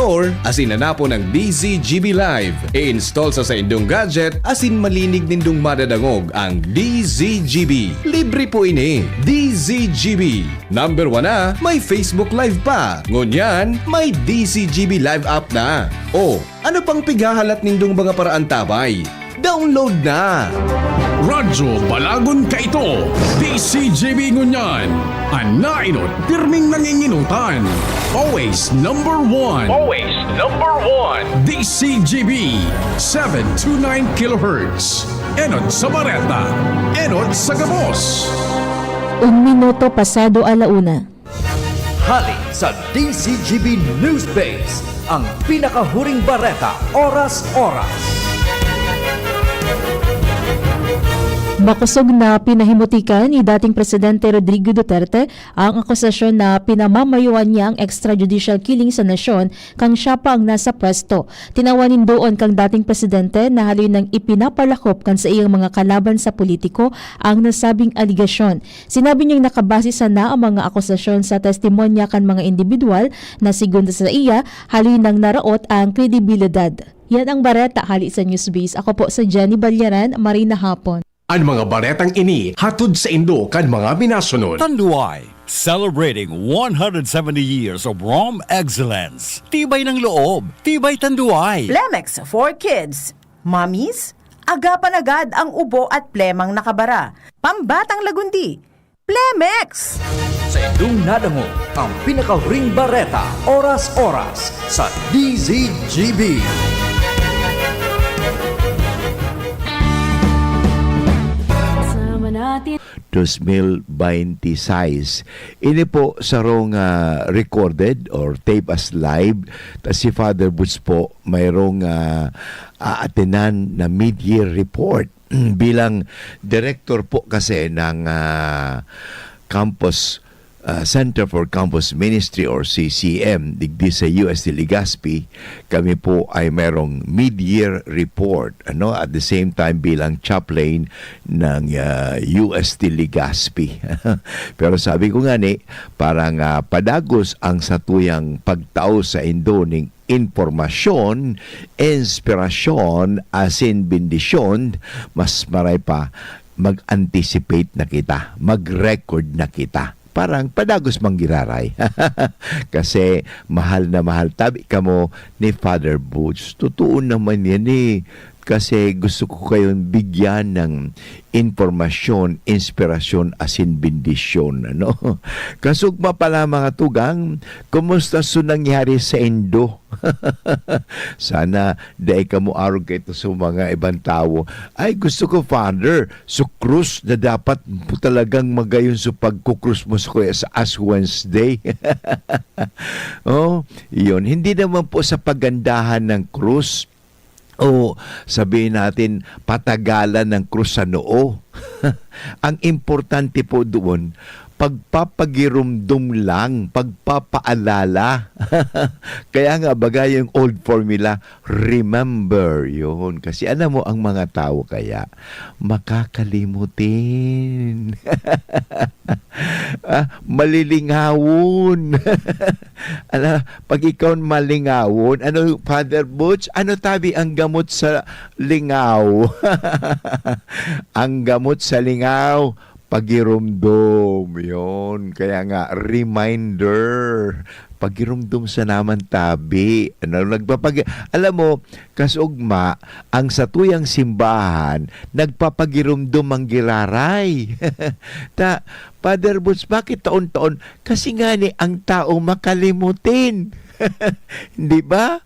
Store asin nanapo ng DZGB Live. I-install sa indong gadget asin malinig nindong madadangog ang DZGB. Libre po ini. DZGB. Number 1 na, may Facebook Live pa. Ngunyan, may DZGB Live app na. O, ano pang pigahalat nindong mga paraan tabay? Download na! Radyo Balagon ka ito, DCGB Ngunyan, anainot pirming nanginginutan. Always number one. Always number one. DCGB, 729 kHz. Enot sa Bareta, enot sa Gabos. 1 minuto pasado alauna. Hali sa DCGB News Base, ang pinakahuring bareta oras-oras. Makusog na pinahimutikan ni dating Presidente Rodrigo Duterte ang akusasyon na pinamamayuan niya ang extrajudicial killing sa nasyon kang siya pa ang nasa pwesto. Tinawanin doon kang dating Presidente na halin ng ipinapalakop kan sa iyang mga kalaban sa politiko ang nasabing aligasyon. Sinabi niyang nakabase sana ang mga akusasyon sa testimonya kan mga individual na sigunda sa iya halin ng naraot ang kredibilidad. Yan ang bareta hali sa Newsbase. Ako po sa Jenny Balyaran, Marina Hapon. Ang mga baretang ini hatod sa Indo kan mga minasunod. Tanduay, celebrating 170 years of Rom excellence. Tibay ng loob, tibay Tanduay. Plemex for kids. Mommies, agapan agad ang ubo at plemang nakabara. Pambatang lagundi. Plemex! Sa indong nadango, ang pinakahuring bareta oras-oras sa DZGB. Natin. 2026. Ini po sarong recorded or tape as live. Si Father Butch po mayroong aatenan na mid-year report bilang director po kasi ng campus Center for Campus Ministry or CCM digdi sa UST Legazpi. Kami po ay merong mid-year report at the same time bilang chaplain ng UST Legazpi. Pero sabi ko nga parang padagos ang satuyang pagtao sa Indo ning informasyon, inspirasyon, asin bendisyon, mas maray pa mag-anticipate na kita, mag-record na kita. Parang padagos manggiraray. Kasi mahal na mahal tabi ka mo ni Father Butch. Totoo naman yan Kasi gusto ko kayong bigyan ng informasyon, inspirasyon, asin bendisyon. Kasugma pala mga tugang, kumusta so nangyari sa Indo? Sana dahil ka mo arog ito sa mga ibang tao. Ay gusto ko, Father, so krus na dapat talagang magayon sa pagkukrus mo sa Ash Wednesday. Yun. Hindi naman po sa pagandahan ng krus, o sabihin natin patagalan ng krus sa noo. Ang importante po doon, pagpapagirumdum lang, pagpapaalala. Kaya nga bagay yung old formula, remember yun. Kasi alam mo, ang mga tao kaya makakalimutin. Malilingawon. Pag ikaw malingawon, Father Butch, tabi ang gamot sa lingaw? Ang gamot sa lingaw, pagirumdum. Yun. Kaya nga, reminder. Pagirumdum sa naman tabi. Alam mo, kasugma, ang satuyang simbahan, nagpapagirumdum ang giraray. Father Butch, bakit taon-taon? Kasi nga ang tao makalimutin. Hindi ba?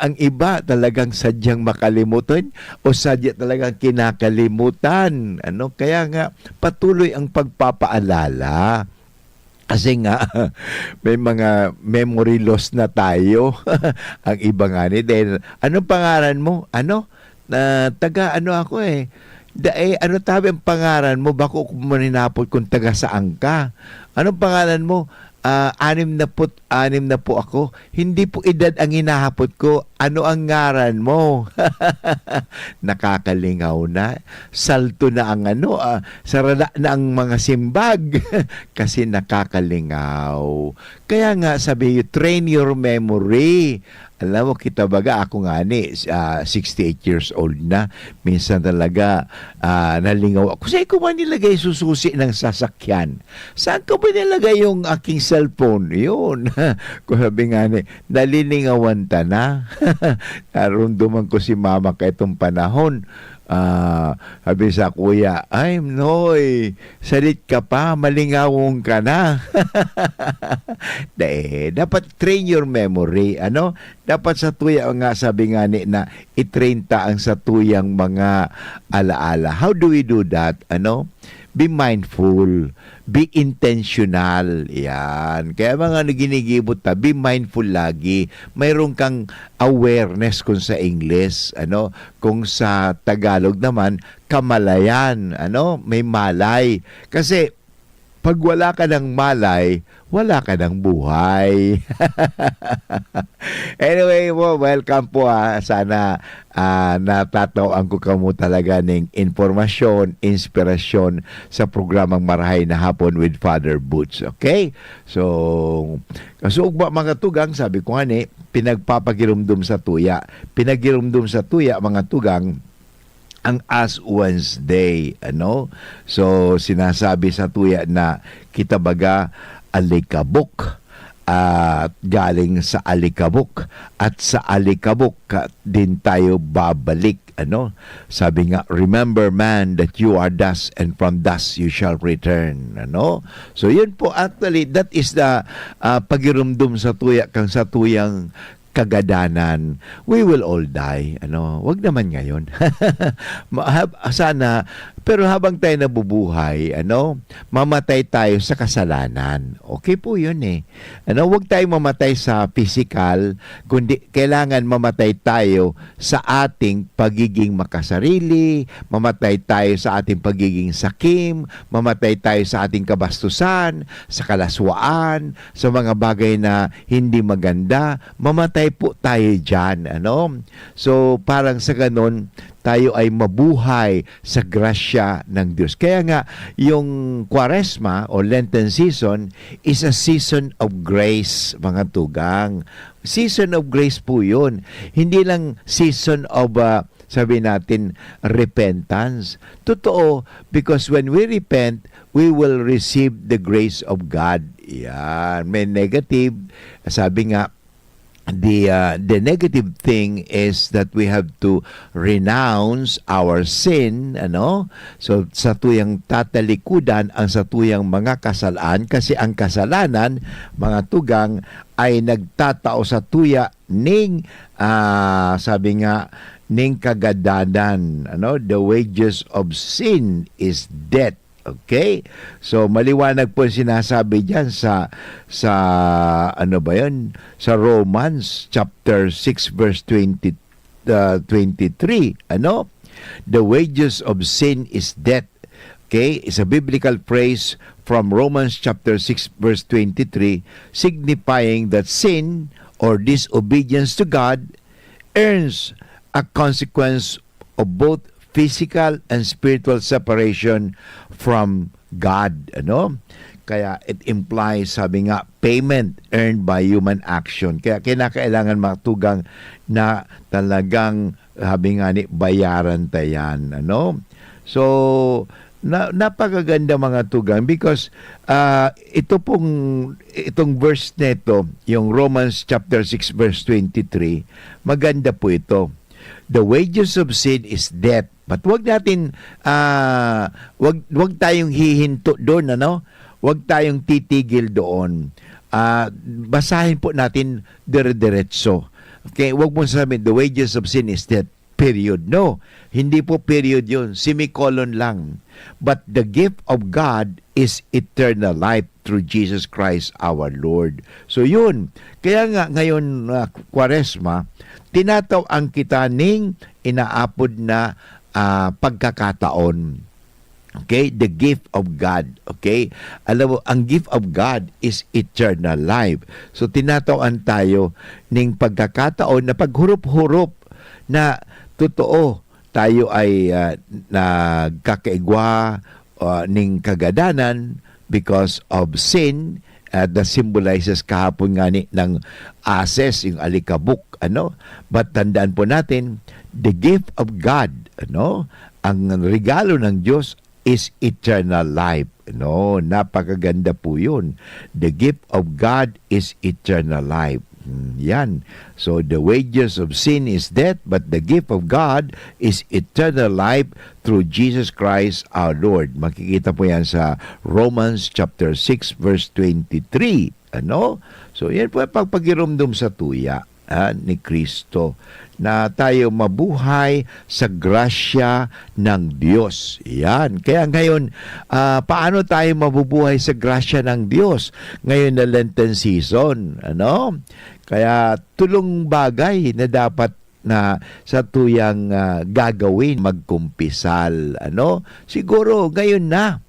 Ang iba talagang sadyang makalimutan o sadya talagang kinakalimutan. Kaya nga patuloy ang pagpapaalala. Kasi nga may mga memory loss na tayo. Ang iba nga dahil anong pangalan mo? Taga ako tabi ang pangalan mo? Bako kung maninapot kung taga saan ka? Anong pangalan mo? 66 na po ako. Hindi po edad ang hinahapot ko. Ano ang ngaran mo? Nakakalingaw na. Salto na ang sarada na ang mga simbag. Kasi nakakalingaw. Kaya nga sabi, train your memory. Alam mo, kita baga, ako nga 68 years old na. Minsan talaga nalingaw ako. Saan ko ba nilagay sususi ng sasakyan? Saan ko ba nilagay yung aking cellphone? Yun. Kung sabi nga nalilingawan ta na. Narunduman ko si mama kaitong panahon. Sabi sa kuya, ay, Noy, salit ka pa, malingawong ka na. Dapat train your memory. Dapat sa tuya, nga sabi nga na i-train ta ang sa tuyang mga alaala. How do we do that? Be mindful, be intentional. Yan. Kaya mga ginigibot ta, be mindful lagi. Mayroon kang awareness kung sa English, kung sa Tagalog naman, kamalayan, may malay. Kasi pag wala ka ng malay, wala ka ng buhay. Anyway, welcome po. Sana natatawaan ko kamo talaga ng informasyon, inspirasyon sa programang Marahay na Hapon with Father Butch. Okay? So mga tugang, sabi ko nga pinagpapagirumdum sa tuya. Pinagirumdum sa tuya, mga tugang, ang Ash Wednesday, So, sinasabi sa tuya na kita baga alikabok at galing sa alikabok at sa alikabok din tayo babalik, Sabi nga, remember man that you are dust and from dust you shall return, So, yun po, actually, that is the pagirumdum sa tuya kang sa tuyang kagadanan. We will all die. Wag naman ngayon. Sana, pero habang tayo nabubuhay, mamatay tayo sa kasalanan. Okay po yun Wag tayo mamatay sa physical, kundi kailangan mamatay tayo sa ating pagiging makasarili, mamatay tayo sa ating pagiging sakim, mamatay tayo sa ating kabastusan, sa kalaswaan, sa mga bagay na hindi maganda, mamatay po tayo dyan. So, parang sa ganon, tayo ay mabuhay sa grasya ng Diyos. Kaya nga, yung Kwaresma o Lenten season is a season of grace, mga tugang. Season of grace po yun. Hindi lang season of sabi natin, repentance. Totoo, because when we repent, we will receive the grace of God. Yan. May negative. Sabi nga, the negative thing is that we have to renounce our sin, So sa tuyang tatalikudan ang sa tuyang mga kasalaan, kasi ang kasalanan, mga tugang, ay nagtatao sa tuya ning sabi nga ning kagadanan, The wages of sin is death. Okay? So, maliwanag po sinasabi diyan sa Sa Romans chapter 6 verse 23, The wages of sin is death. Okay? It's a biblical phrase from Romans chapter 6 verse 23, signifying that sin or disobedience to God earns a consequence of both physical and spiritual separation from God, Kaya it implies, sabi nga, payment earned by human action. Kaya kinakailangan matugang na talagang, sabi nga bayaran tayan, So, napakaganda mga tugang because itong verse nito, yung Romans chapter 6 verse 23, maganda po ito. The wages of sin is death. But wag natin wag tayong hihinto doon, Wag tayong titigil doon. Basahin po natin dire-diretso. Okay, wag mo sabihin the wages of sin is death. Period. No, hindi po period 'yun. Semicolon lang. But the gift of God is eternal life through Jesus Christ our Lord. So yun. Kaya nga ngayon Kwaresma, tinatawag kita ning inaapod na pagkakataon. Okay, the gift of God. Okay, alam mo, ang gift of God is eternal life. So tinatawag tayo ng pagkakataon na paghurup-hurup na totoo tayo ay nagkakaigwa ng kagadanan because of sin that symbolizes kahapon nga ng ases, yung alikabok, but tandaan po natin, the gift of God, ang regalo ng Diyos is eternal life. Napakaganda po yun. The gift of God is eternal life. Yan. So the wages of sin is death, but the gift of God is eternal life through Jesus Christ our Lord. Makikita po yan sa Romans chapter 6 verse 23. So yan po ang pagpagirumdum sa tuya ni Kristo na tayo mabuhay sa grasya ng Diyos. Yan. Kaya ngayon, paano tayo mabubuhay sa grasya ng Diyos ngayon na Lenten season? Kaya tulong bagay na dapat na sa tuyang gagawin, magkumpisal. Siguro ngayon na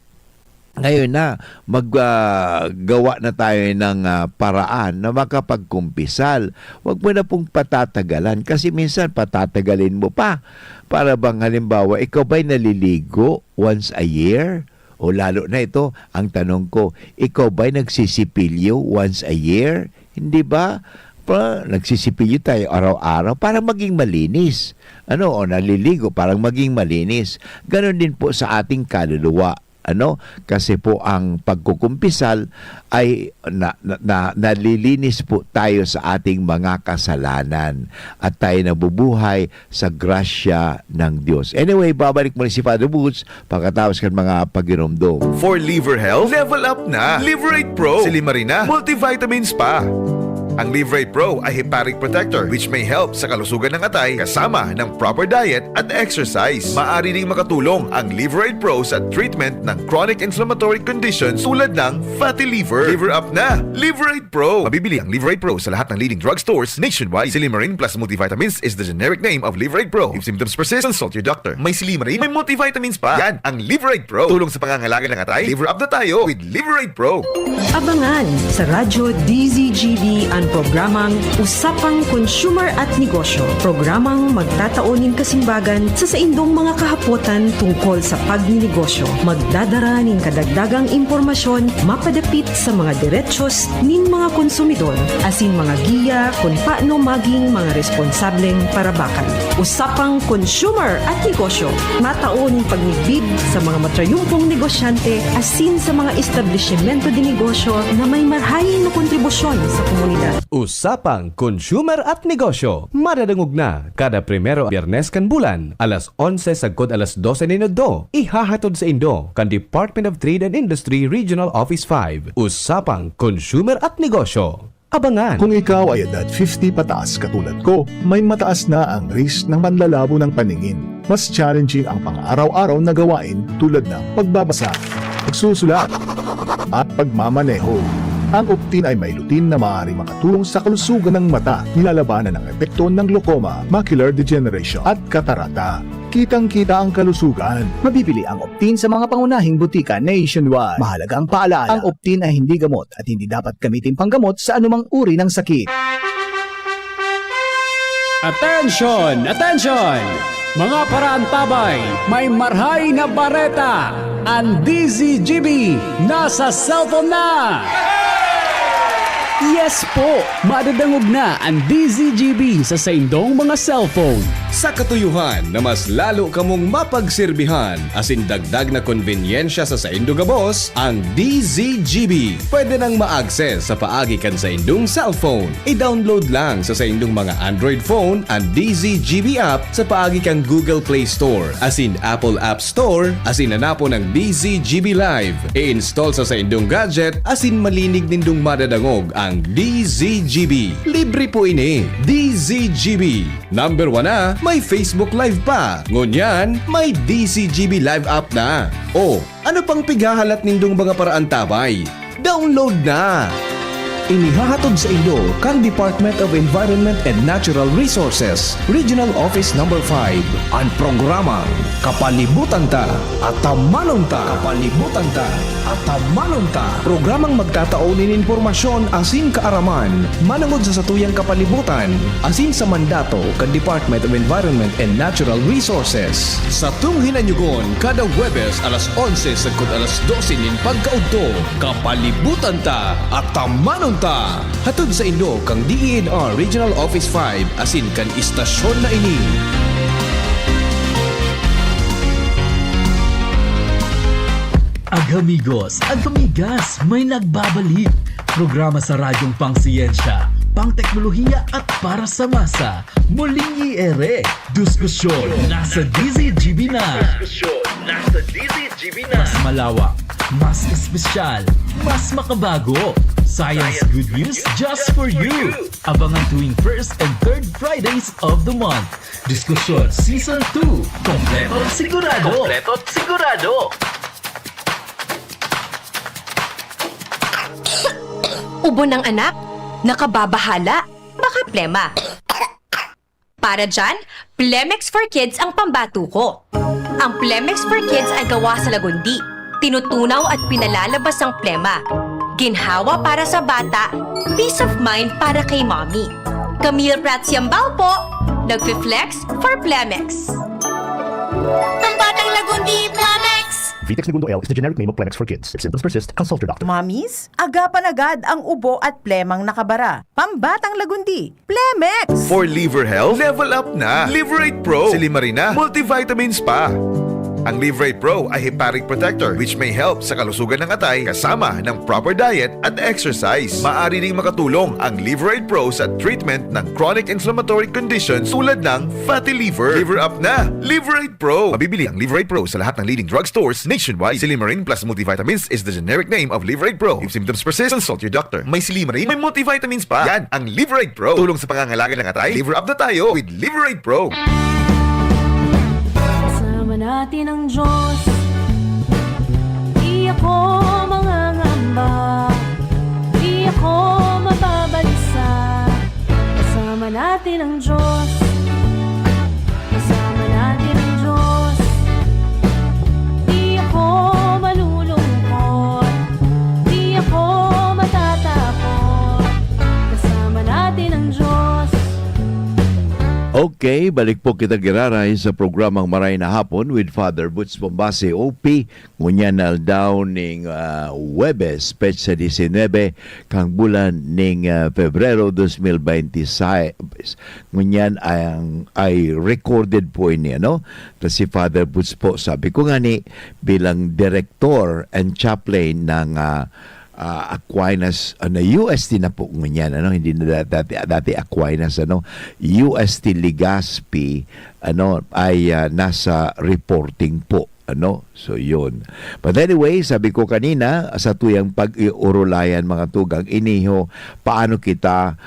maggawa na tayo ng paraan na makapagkumpisal. Huwag mo na pong patatagalan kasi minsan patatagalin mo pa. Para bang halimbawa, ikaw ba'y naliligo once a year? O lalo na ito, ang tanong ko, ikaw ba'y nagsisipilyo once a year? Hindi ba? Nagsisipilyo tayo araw-araw para maging malinis. O naliligo para maging malinis. Ganon din po sa ating kaluluwa. Kasi po ang pagkukumpisal ay nalilinis po tayo sa ating mga kasalanan at tayo nabubuhay sa grasya ng Diyos. Anyway, babalik mo si Father Boots pagkatapos ng mga pagirumdum. For liver health, level up na. Liverate Pro. Silimarin na. Multivitamins pa. Ang Liverate Pro ay hepatic protector which may help sa kalusugan ng atay kasama ng proper diet at exercise. Maaari ring makatulong ang Liverate Pro sa treatment ng chronic inflammatory conditions tulad ng fatty liver. Liver up na! Liverate Pro! Mabibili ang Liverate Pro sa lahat ng leading drugstores nationwide. Silimarin plus multivitamins is the generic name of Liverate Pro. If symptoms persist, consult your doctor. May Silimarin, may multivitamins pa. Yan ang Liverate Pro. Tulong sa pangangalaga ng atay. Liver up na tayo with Liverate Pro. Abangan sa Radyo DZGB ang programang Usapang Consumer at Negosyo. Programang magtataonin kasimbagan sa saindong mga kahapotan tungkol sa pagninegosyo. Magdadara ng kadagdagang impormasyon mapadapit sa mga diretsyon ning mga konsumidor asin mga giya kung paano maging mga responsableng parabakan. Usapang Consumer at Negosyo. Mataoning pagnigbid sa mga matrayumpong negosyante asin sa mga establishmento de negosyo na may marhayin na kontribusyon sa komunidad. Usapang Consumer at Negosyo. Madadangog na kada primero Biyernes kan bulan, alas 11 sagkod alas 12 minuto. Ihahatod sa Indo kan Department of Trade and Industry Regional Office 5. Usapang Consumer at Negosyo. Abangan. Kung ikaw ay edad 50 pataas katulad ko, may mataas na ang risk ng panlalabo ng paningin. Mas challenging ang pang-araw-araw na gawain tulad ng pagbabasa, pagsusulat, at pagmamaneho. Ang Optin ay may lutin na maaari makatulong sa kalusugan ng mata, nilalabanan ang epekto ng glaucoma, macular degeneration at katarata. Kitang-kita ang kalusugan. Mabibili ang Optin sa mga pangunahing butika nationwide. Mahalaga ang paalala, ang Optin ay hindi gamot at hindi dapat gamitin panggamot sa anumang uri ng sakit. Attention! Attention! Mga paraantabay, may marhay na bareta. Ang DZGB nasa cellphone na! Yes po! Madadangog na ang DZGB sa saindong mga cellphone. Sa katuyuhan na mas lalo kamong mapagsilbihan asin dagdag na konbenyensya sa saindong gabos, ang DZGB pwede nang ma-access sa paagi kan sa indong cellphone. I-download lang sa saindong mga Android phone ang DZGB app sa paagi kang Google Play Store asin Apple App Store asin hanapo ng DZGB Live. I-install sa indong gadget asin malinig nindong madadangog ang DZGB. Libre po ini. DZGB. Number 1 na, may Facebook Live pa. Ngunyan, may DZGB Live app na. O, ano pang pigahalat nindong mga paraan tabay? Download na! inihahatod sa inyo kang Department of Environment and Natural Resources, Regional Office No. 5, ang programang Kapalibutan Ta at Tamanong Ta. Kapalibutan Ta at Tamanong Ta. Programang magtataunin informasyon asin kaaraman, manangod sa satuyang kapalibutan, asin sa mandato kan Department of Environment and Natural Resources. Sa tunghinanyugon, kada Webes alas 11 sagkod alas 12 nin pagkaudto, Kapalibutan Ta at Tamanong Ta. Hatod sa Indo kang DENR Regional Office 5 asin kan istasyon na ini. Agamigos, agamigas, may nagbabalik. Programa sa radyong pangsiyensya, pangteknolohiya at para sa masa. Muling iere, diskusyon nasa DZGB na. Mas malawak, mas espesyal, mas makabago. Science good news just for you. Abangan tuwing 1st and 3rd Fridays of the month. Diskusyon Season 2. Kompleto at sigurado. Ubo ng anak, nakababahala, baka plema. Para dyan, Plemex for Kids ang pambato ko. Ang Plemex for Kids ay gawa sa lagundi. Tinutunaw at pinalalabas ang plema. Ginhawa para sa bata, peace of mind para kay mommy. Camille Prats Yambao po, nagfi-flex for Plemex. Pambatang lagundi, Plemex! Vitex Segundo L is the generic name of Plemex for kids. If symptoms persist, consult your doctor. Mommies, agapan agad ang ubo at plemang nakabara. Pambatang lagundi, Plemex! For liver health, level up na. Liverate Pro. Si Limarina, multivitamins pa. Ang Liverate Pro ay hepatic protector which may help sa kalusugan ng atay kasama ng proper diet at exercise. Maaari ding makatulong ang Liverate Pro sa treatment ng chronic inflammatory conditions tulad ng fatty liver. Liver up na! Liverate Pro! Mabibili ang Liverate Pro sa lahat ng leading drugstores nationwide. Silimarin plus multivitamins is the generic name of Liverate Pro. If symptoms persist, consult your doctor. May Silimarin, may multivitamins pa. Yan ang Liverate Pro. Tulong sa pangangalaga ng atay. Liver up na tayo with Liverate Pro. Natin ang Diyos, di ako mangangamba, di ako mababalisa. Kasama natin ang Diyos, kasama natin ang Diyos. Di ako malulungkot, di ako matatakot. Kasama natin ang Diyos. Okay, balik po kita giraray sa programang Maray na Hapon with Father Butch Bombase, OP. Ngunyan na daw ning Webes, petsa 19, kang bulan ning Pebrero 2026. Ngunyan ay recorded po ini, ano? Kasi Father Butch po, sabi ko nga ni, bilang director and chaplain ng Aquinas, UST na po ngunyan, ano, hindi na dati Aquinas, ano, UST Legazpi, ano, ay nasa reporting po, ano, so yun. But anyway, sabi ko kanina, sa tuyang pag-iurulayan mga tugang, iniho, paano kita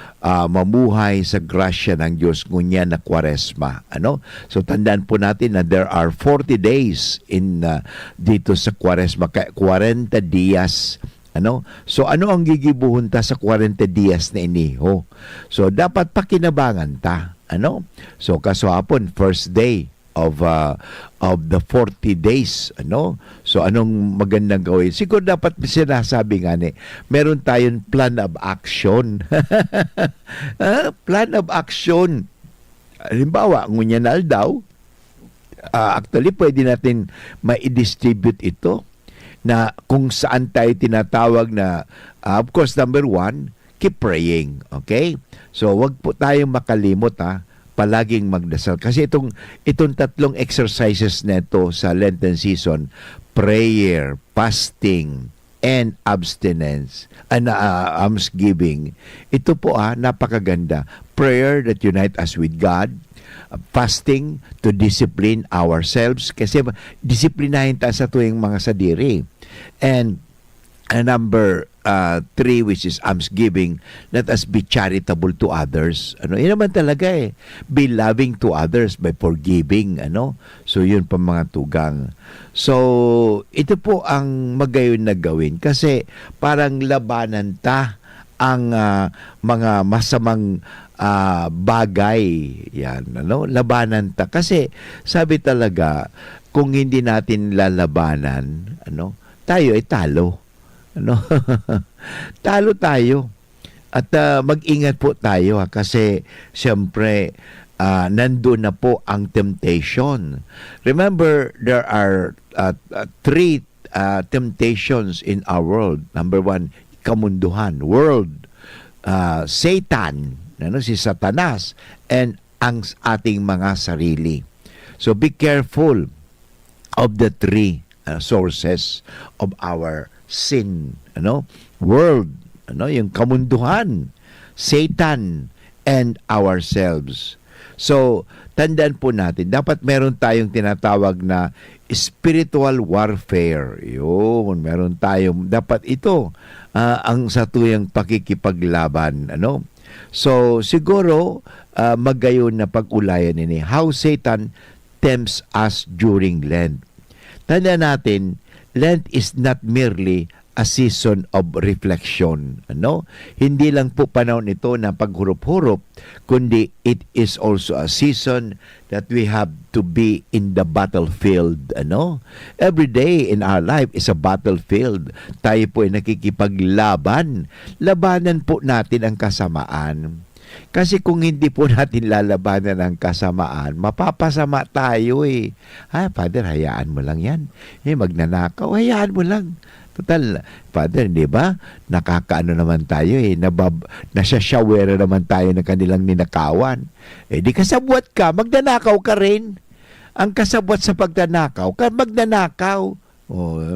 mamuhay sa grasya ng Diyos ngunyan na Kwaresma, ano? So tandaan po natin na there are 40 days in dito sa Kwaresma, 40 días. Ano? So ano ang gigibuhon ta sa 40 días na iniho? So dapat pakinabangan ta, ano? So kaswapon first day of the 40 days, ano? So anong magandang gawin? Siguro dapat sinasabi nga ni, meron tayong plan of action. Plan of action. Halimbawa, ngunyan na daw, actually pwede natin ma-distribute ito na kung saan tayo tinatawag na, of course, number 1, keep praying. Okay? So, wag po tayong makalimot, palaging magdasal. Kasi itong tatlong exercises neto sa Lenten season, prayer, fasting, and abstinence, and almsgiving, ito po napakaganda. Prayer that unite us with God, fasting to discipline ourselves, kasi disiplinahin tayo sa tuwing mga sadiri. And number 3, which is almsgiving, let us be charitable to others. Ano, yun naman talaga be loving to others by forgiving, ano. So yun pa mga tugang. So ito po ang magayon na gawin kasi parang labanan ta ang mga masamang bagay. Yan, labanan ta. Kasi sabi talaga, kung hindi natin lalabanan, tayo ay talo. Talo tayo. At mag-ingat po tayo kasi siyempre nandun na po ang temptation. Remember, there are three temptations in our world. Number one, kamunduhan, world, Satan, si Satanas, and ang ating mga sarili. So be careful of the three sources of our sin. World, yung kamunduhan, Satan, and ourselves. So, tandaan po natin, dapat meron tayong tinatawag na spiritual warfare. Yun, meron tayong, dapat ito, ang satuyang pakikipaglaban. So, siguro, magayon na pag-ulayan ini. How Satan tempts us during Lent. Tandaan natin, Lent is not merely a season of reflection. Hindi lang po panahon ito na paghurup-hurup, kundi it is also a season that we have to be in the battlefield. Every day in our life is a battlefield. Tayo po ay nakikipaglaban. Labanan po natin ang kasamaan. Kasi kung hindi po natin lalabanan ang kasamaan, mapapasama tayo eh. Father, hayaan mo lang yan. Magnanakaw, hayaan mo lang. Total, Father, di ba? Nakakaano naman tayo eh. Nasyasyawer naman tayo ng kanilang ninakawan. Di kasabwat ka, magnanakaw ka rin. Ang kasabwat sa pagdanakaw, magnanakaw.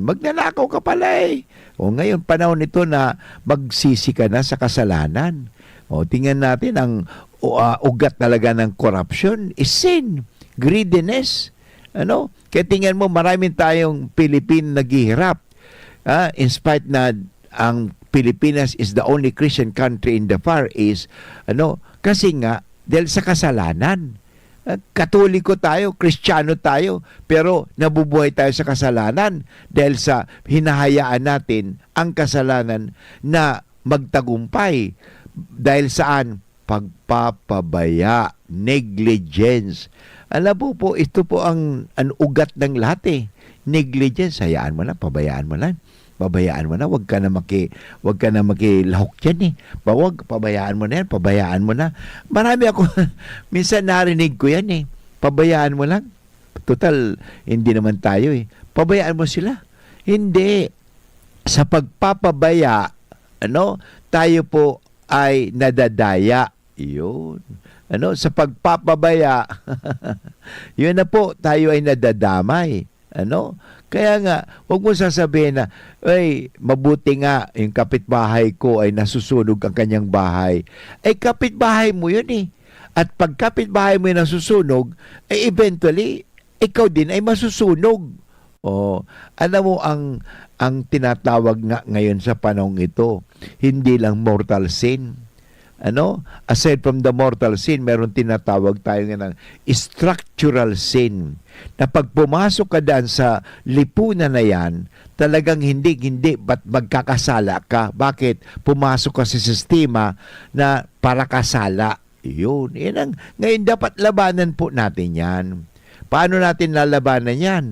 Magnanakaw ka pala eh. Ngayon, panahon nito na magsisi ka na sa kasalanan. Tingnan natin, ang ugat talaga ng corruption is sin, greediness. Kaya tingnan mo, maraming tayong Pilipino naghihirap. In spite na ang Pilipinas is the only Christian country in the Far East, kasi nga, dahil sa kasalanan. Katoliko tayo, Kristiyano tayo, pero nabubuhay tayo sa kasalanan dahil sa hinahayaan natin ang kasalanan na magtagumpay. Dahil saan? Pagpapabaya, negligence. Alam po, ito po ang ugat ng lahat eh. Negligence, hayaan mo na, pabayaan mo na. Pabayaan mo na, wag ka na makilahok dyan eh. Pabayaan mo na yan, pabayaan mo na. Marami ako, minsan narinig ko yan eh. Pabayaan mo lang. Total, hindi naman tayo eh. Pabayaan mo sila. Hindi. Sa pagpapabaya, tayo po ay nadadaya. Yun. Sa pagpapabaya, yun na po, tayo ay nadadamay. Kaya nga, huwag mo sasabihin na, mabuti nga, yung kapitbahay ko ay nasusunog ang kanyang bahay. Kapitbahay mo yun eh. At pag kapitbahay mo yung nasusunog, eventually, ikaw din ay masusunog. Alam mo, ang tinatawag nga ngayon sa panahong ito, hindi lang mortal sin. Aside from the mortal sin, meron tinatawag tayo ng structural sin. Na pag pumasok ka dyan sa lipunan na yan, talagang hindi, ba't magkakasala ka? Bakit? Pumasok ka sa sistema na para kasala. Yun. Ngayon dapat labanan po natin yan. Paano natin lalabanan yan?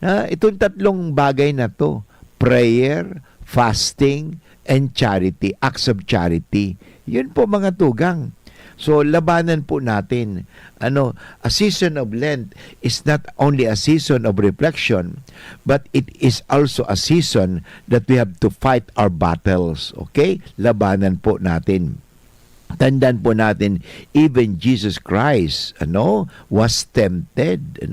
Itong tatlong bagay na to, prayer, fasting, and charity, acts of charity. Yun po mga tugang. So, labanan po natin. A season of Lent is not only a season of reflection, but it is also a season that we have to fight our battles. Okay? Labanan po natin. Tandaan po natin, even Jesus Christ, was tempted.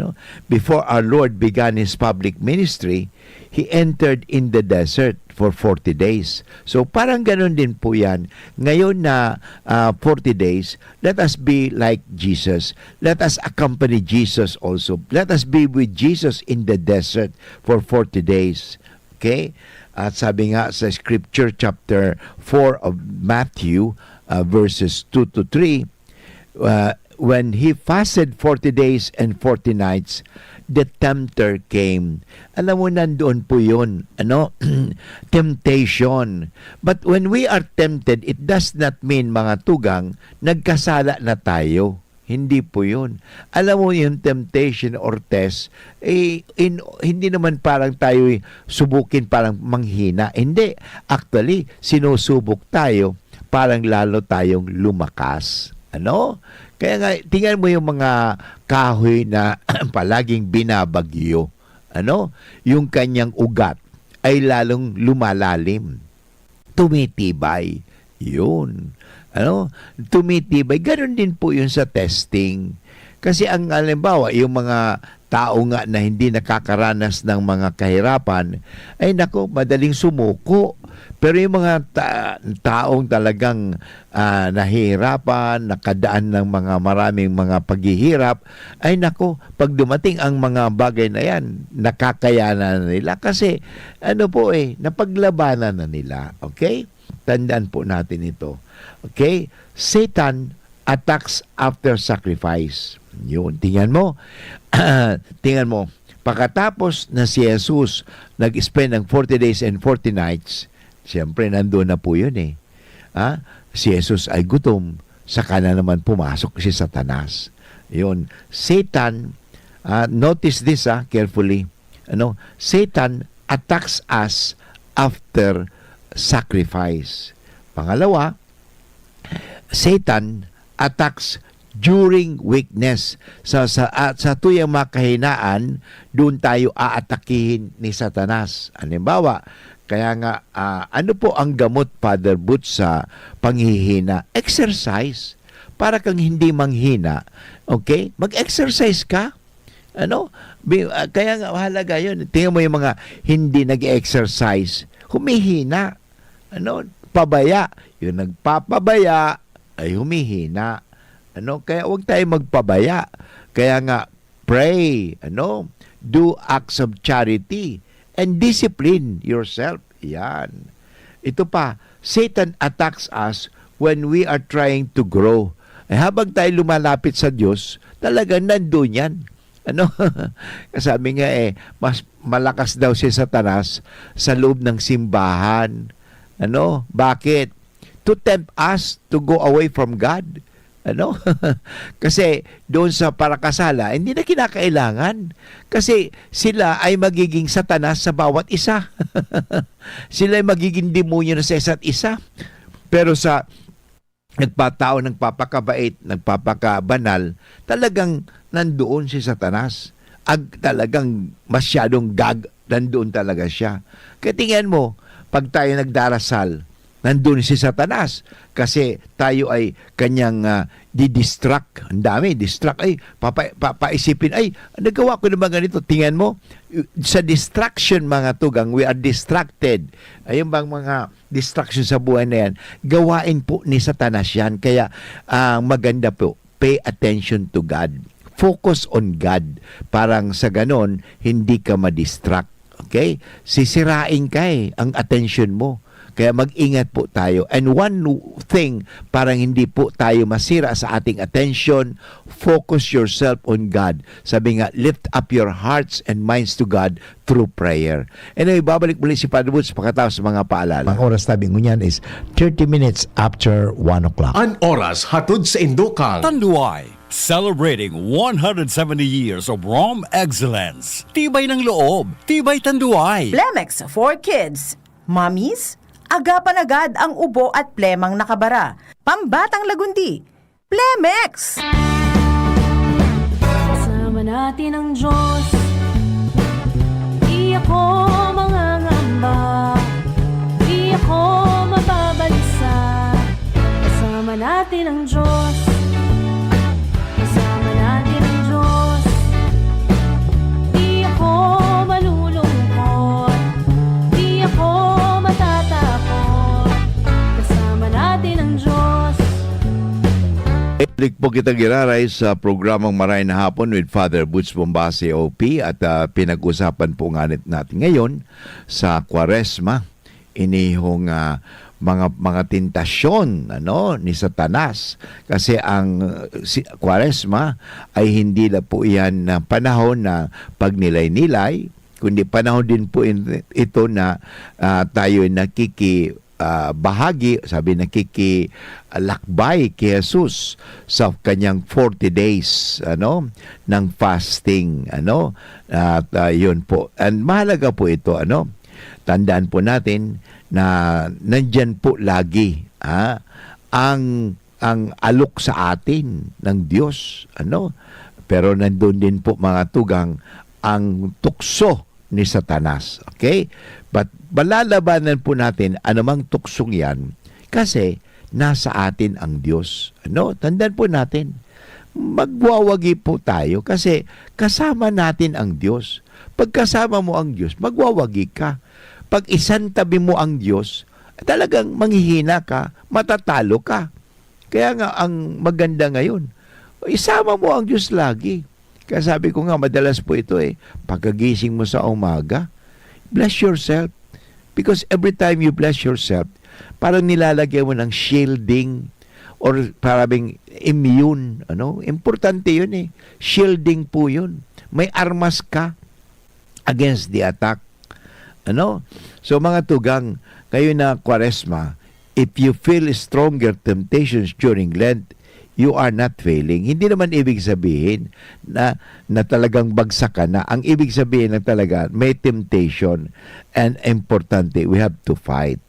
Before our Lord began His public ministry, He entered in the desert for 40 days. So parang ganun din po yan. Ngayon na 40 days, let us be like Jesus. Let us accompany Jesus also. Let us be with Jesus in the desert for 40 days. Okay? At sabi nga sa scripture chapter 4 of Matthew, verses 2 to 3, when He fasted 40 days and 40 nights, the tempter came. Alam mo, nandoon po yun. Temptation. But when we are tempted, it does not mean, mga tugang, nagkasala na tayo. Hindi po yun. Alam mo yung temptation or test, hindi naman parang tayo subukin parang manghina. Hindi. Actually, sinusubok tayo parang lalo tayong lumakas. Kaya nga, tingnan mo yung mga kahoy na palaging binabagyo. Yung kanyang ugat ay lalong lumalalim. Tumitibay. Yun. Tumitibay. Ganon din po yun sa testing. Kasi ang halimbawa, yung mga tao nga na hindi nakakaranas ng mga kahirapan, ay nako, madaling sumuko. Pero yung mga taong talagang nahihirapan, nakadaan ng mga maraming mga paghihirap, ay nako, pag dumating ang mga bagay na yan, nakakayanan na nila. Kasi napaglabanan na nila. Okay? Tandaan po natin ito. Okay? Satan attacks after sacrifice. Yun. Tingnan mo. Pagkatapos na si Jesus nag-spend ng 40 days and 40 nights, siyempre nandun na po yun eh. Si Jesus ay gutom, saka na naman pumasok si Satanas. Yun. Satan, notice this carefully. Satan attacks us after sacrifice. Pangalawa, Satan attacks during weakness. Sa tuyang makahinaan, doon tayo aatakihin ni Satanas. Halimbawa, kaya nga, ano po ang gamot, Father Butch, sa panghihina? Exercise. Para kang hindi manghina. Okay? Mag-exercise ka. Kaya nga, mahalaga yun. Tingnan mo yung mga hindi nag-exercise. Humihina. Pabaya. Yung nagpapabaya ay humihina. Kaya huwag tayo magpabaya. Kaya nga, pray. Do acts of charity. And discipline yourself. Yan. Ito pa, Satan attacks us when we are trying to grow. Habang tayo lumalapit sa Diyos, talagang nandun yan. Sabi nga mas malakas daw si Satanas sa loob ng simbahan. Bakit? To tempt us to go away from God. Kasi doon sa parakasala, hindi na kinakailangan. Kasi sila ay magiging Satanas sa bawat isa. Sila ay magiging demonyo na sa isa't isa. Pero sa nagpatao, nagpapakabait, nagpapakabanal, talagang nandoon si Satanas. Talagang masyadong nandoon talaga siya. Kaya tingnan mo, pag tayo nagdarasal, nandun si Satanas kasi tayo ay kanyang didistract. Ang dami, distract. Paisipin, nagawa ko naman ganito. Tingnan mo, sa distraction, mga tugang, we are distracted. Ayun bang mga distraction sa buhay na yan, gawain po ni Satanas yan. Kaya maganda po, pay attention to God. Focus on God. Parang sa ganon, hindi ka madistract. Okay? Sisirain ka ang attention mo. Kaya mag-ingat po tayo. And one thing, parang hindi po tayo masira sa ating attention, focus yourself on God. Sabi nga, lift up your hearts and minds to God through prayer. Anyway, babalik muli si Father Woods pagkatapos sa mga paalala. Ang oras tabi ngunyan is 30 minutes after 1 o'clock. An oras hatod sa Indokang. Tanduay, celebrating 170 years of Rom excellence. Tibay ng loob, tibay Tanduay. Plemex for kids. Mommies, agapan agad ang ubo at plemang nakabara. Pambatang lagundi. Plemex! Kasama natin ang Diyos. Di ako mangangamba. Di ako mababalisa. Kasama natin ang Diyos. Kasama natin ang Diyos. Di ako malulungkot. Di ako matatakot. Kasama natin ang Diyos. Balik po kita giraray sa programang Maray na Hapon with Father Butch Bombase OP at pinag-usapan po nga natin ngayon sa Kwaresma, inihong mga tentasyon ni Satanas, kasi ang Kwaresma ay hindi na po yan na panahon na pagnilay-nilay, kundi panahon din po ito na tayo bahagi, sabi nakikilakbay kay Jesus sa kanyang 40 days ng fasting at yun po. And mahalaga po ito tandaan po natin na nandyan po lagi ang alok sa atin ng Diyos pero nandun din po mga tugang ang tukso ni Satanas. Okay? But balalabanan po natin anumang tuksong yan kasi nasa atin ang Diyos. Tandaan po natin, magwawagi po tayo kasi kasama natin ang Diyos. Pag kasama mo ang Diyos, magwawagi ka. Pag isantabi mo ang Diyos, talagang manghihina ka, matatalo ka. Kaya nga ang maganda ngayon, isama mo ang Diyos lagi. Kaya sabi ko nga, madalas po ito pagkagising mo sa umaga, bless yourself. Because every time you bless yourself, parang nilalagyan mo ng shielding or parang immune. Importante yun Shielding po yun. May armas ka against the attack. So mga tugang, kayo na Kwaresma, if you feel stronger temptations during Lent, you are not failing. Hindi naman ibig sabihin na talagang bagsak ka na. Ang ibig sabihin na talaga may temptation, and importante, we have to fight.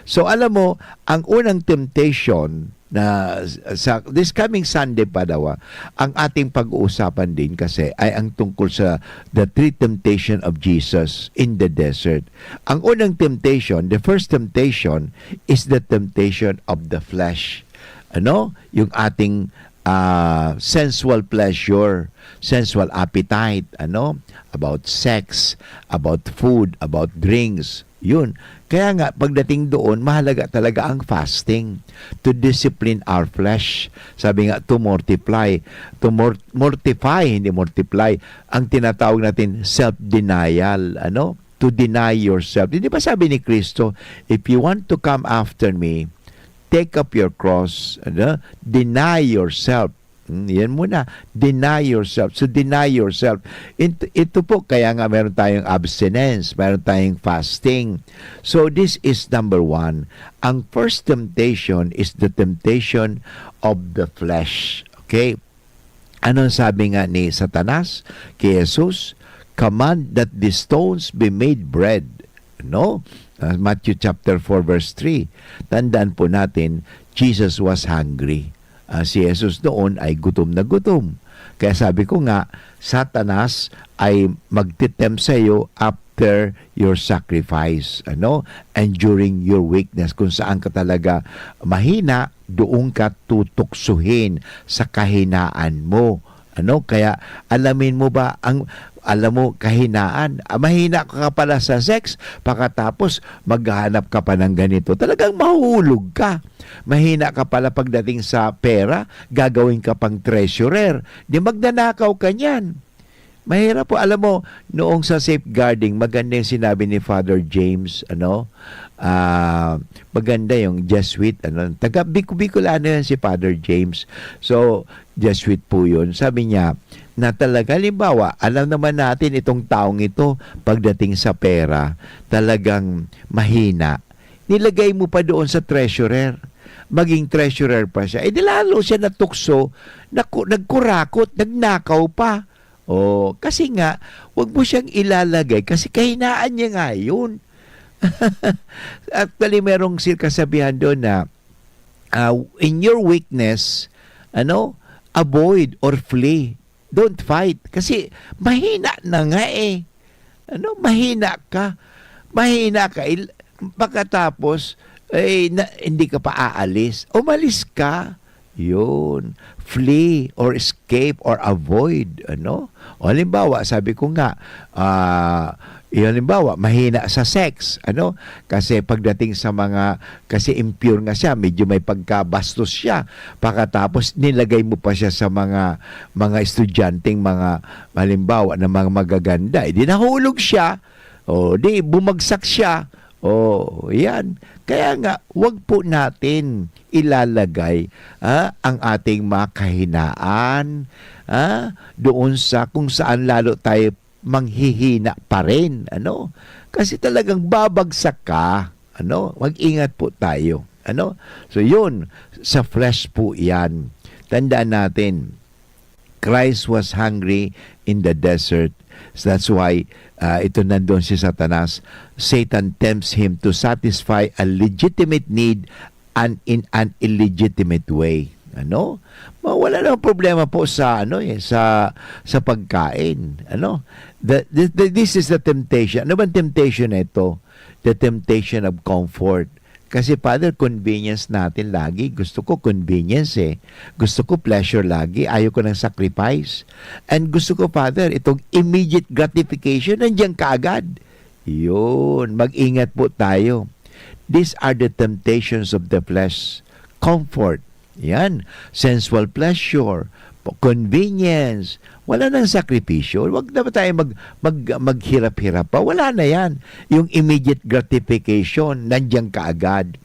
So alam mo, ang unang temptation na sa this coming Sunday pa daw, ang ating pag-uusapan din kasi ay ang tungkol sa the three temptation of Jesus in the desert. Ang unang temptation, the first temptation is the temptation of the flesh. Yung ating sensual pleasure, sensual appetite, about sex, about food, about drinks, yun. Kaya nga, pagdating doon, mahalaga talaga ang fasting to discipline our flesh. Sabi nga, to mortify. To mortify, hindi multiply. Ang tinatawag natin, self-denial, to deny yourself. Hindi ba sabi ni Kristo, if you want to come after me, take up your cross, deny yourself. Yan muna, deny yourself. So, deny yourself. Ito po, kaya nga meron tayong abstinence, meron tayong fasting. So, this is number one. Ang first temptation is the temptation of the flesh. Okay? Anong sabi nga ni Satanas kay Jesus? Command that the stones be made bread. Matthew chapter 4 verse 3. Tandaan po natin, Jesus was hungry. Si Jesus noon ay gutom na gutom. Kaya sabi ko nga, Satanas ay magtitempt sa iyo after your sacrifice, and during your weakness, kung saan ka talaga mahina, doon ka tutuksuhin sa kahinaan mo. Kaya alamin mo ba kahinaan. Mahina ka pala sa sex, pagkatapos maghahanap ka pa ng ganito. Talagang mahulog ka. Mahina ka pala pagdating sa pera, gagawin ka pang treasurer. Di magnanakaw ka niyan. Mahirap po. Alam mo, noong sa safeguarding, maganda yung sinabi ni Father James, maganda yung Jesuit, taga Bicolano yan si Father James. So, Jesuit po yun. Sabi niya, na talaga, halimbawa, alam naman natin itong taong ito, pagdating sa pera, talagang mahina. Nilagay mo pa doon sa treasurer. Maging treasurer pa siya. Di lalo siya natukso, nagkurakot, nagnakaw pa. Kasi nga, wag mo siyang ilalagay kasi kahinaan niya nga yun. Actually, merong kasabihan doon na in your weakness, avoid or flee. Don't fight. Kasi mahina na nga mahina ka. Pagkatapos, hindi ka pa aalis. Umalis ka. Yun. Flee or escape or avoid. O halimbawa, sabi ko nga, halimbawa, mahina sa sex. Kasi pagdating sa kasi impure nga siya, medyo may pagkabastos siya. Pagkatapos, nilagay mo pa siya sa mga estudyanteng halimbawa, na mga magaganda. Di nahulog siya. Di bumagsak siya. Oh, yan. Kaya nga, wag po natin ilalagay ang ating mga kahinaan doon sa kung saan lalo tayo manghihina pa rin. Ano? Kasi talagang babagsak ka. Ano? Mag-ingat po tayo. Ano? So yun, sa flesh po yan. Tandaan natin, Christ was hungry in the desert. So that's why ito nandun si Satanas. Satan tempts him to satisfy a legitimate need and in an illegitimate way. Ano? Wala namang problema po sa sa pagkain. Ano? This is the temptation. Ano bang temptation ito? The temptation of comfort. Kasi Father, convenience natin lagi. Gusto ko convenience eh. Gusto ko pleasure lagi. Ayaw ko ng sacrifice. And gusto ko, Father, itong immediate gratification, nandiyan kaagad. Yun. Mag-ingat po tayo. These are the temptations of the flesh. Comfort. Yan. Sensual pleasure. Convenience. Wala nang sakripisyo. Huwag na ba tayo maghirap-hirap pa? Wala na yan. Yung immediate gratification, nandiyan kaagad.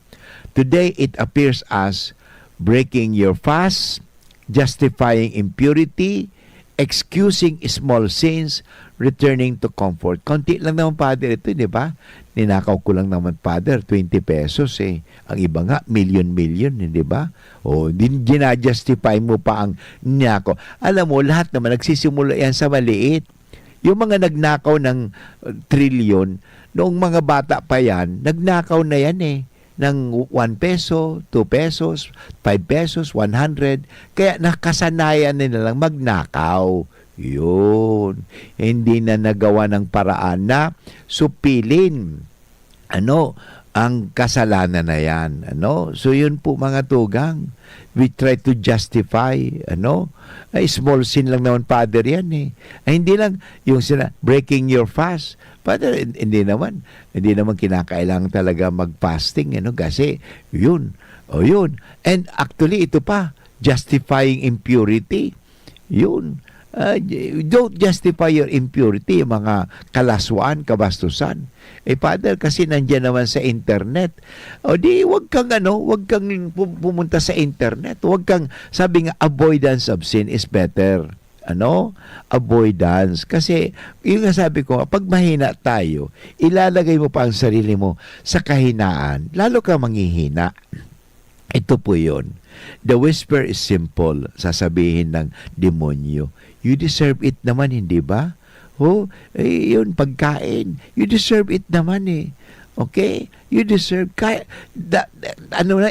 Today, it appears as breaking your fast, justifying impurity, excusing small sins, returning to comfort. Konti lang naman, Father, ito, di ba? Ninakaw ko lang naman, Father, 20 pesos eh. Ang iba nga, million, di ba? O, ginajustify mo pa ang ninakaw. Alam mo, lahat naman, nagsisimula yan sa maliit. Yung mga nagnakaw ng trilyon, noong mga bata pa yan, nagnakaw na yan eh. Ng 1 peso, 2 pesos, 5 pesos, 100. Kaya nakasanayan nila lang magnakaw. Yun. Hindi na nagawa ng paraan na supilin ang kasalanan na yan. So yun po mga tugang. We try to justify, small sin lang naman, Father, yan eh. Hindi lang yung breaking your fast. Father, hindi naman kinakailangan talaga mag-fasting, kasi yun. And actually, ito pa, justifying impurity. Yun. Don't justify your impurity, yung mga kalaswaan, kabastusan. Father, kasi nandiyan naman sa internet. O di, wag kang pumunta sa internet. Wag kang, sabi nga, avoidance of sin is better. Avoidance. Kasi, yung sabi ko, pag mahina tayo, ilalagay mo pa ang sarili mo sa kahinaan, lalo ka manghihina. Ito po yun. The whisper is simple, sasabihin ng demonyo. You deserve it naman, hindi ba? Yun, pagkain. You deserve it naman eh. Okay? You deserve,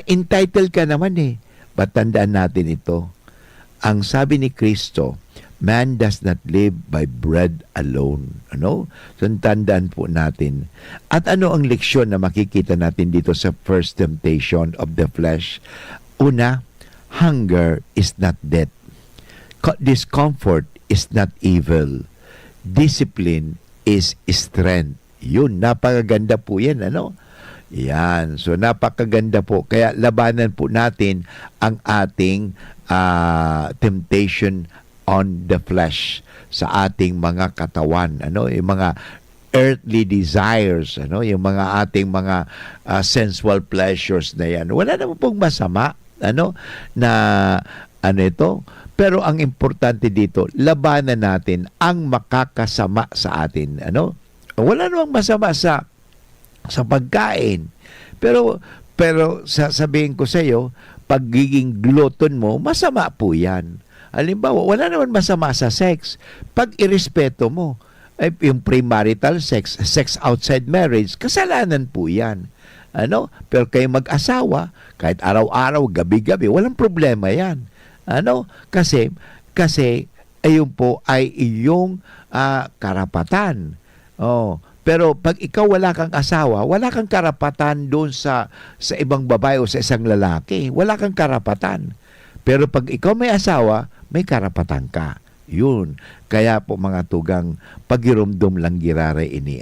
entitled ka naman eh. But tandaan natin ito. Ang sabi ni Kristo, man does not live by bread alone. So, tandaan po natin. At ano ang leksyon na makikita natin dito sa first temptation of the flesh? Una, hunger is not death. Discomfort is not evil. Discipline is strength. Yun, napakaganda po yan, Yan. So, napakaganda po. Kaya labanan po natin ang ating temptation on the flesh sa ating mga katawan. Yung mga earthly desires, yung mga ating mga sensual pleasures na yan. Wala naman pong masama, ito. Pero ang importante dito, labanan natin ang makakasama sa atin. Wala namang masama sa pagkain. Pero sasabihin ko sa iyo, pagiging glutton mo, masama po yan. Halimbawa, wala naman masama sa sex. Pag irespeto mo, yung premarital sex outside marriage, kasalanan po yan. Pero kayo mag-asawa, kahit araw-araw, gabi-gabi, walang problema yan. Kasi ayun po ay iyong karapatan. Pero pag ikaw wala kang asawa, wala kang karapatan doon sa ibang babae o sa isang lalaki. Wala kang karapatan. Pero pag ikaw may asawa, may karapatan ka. Yun. Kaya po mga tugang, pagirumdum lang girare ini.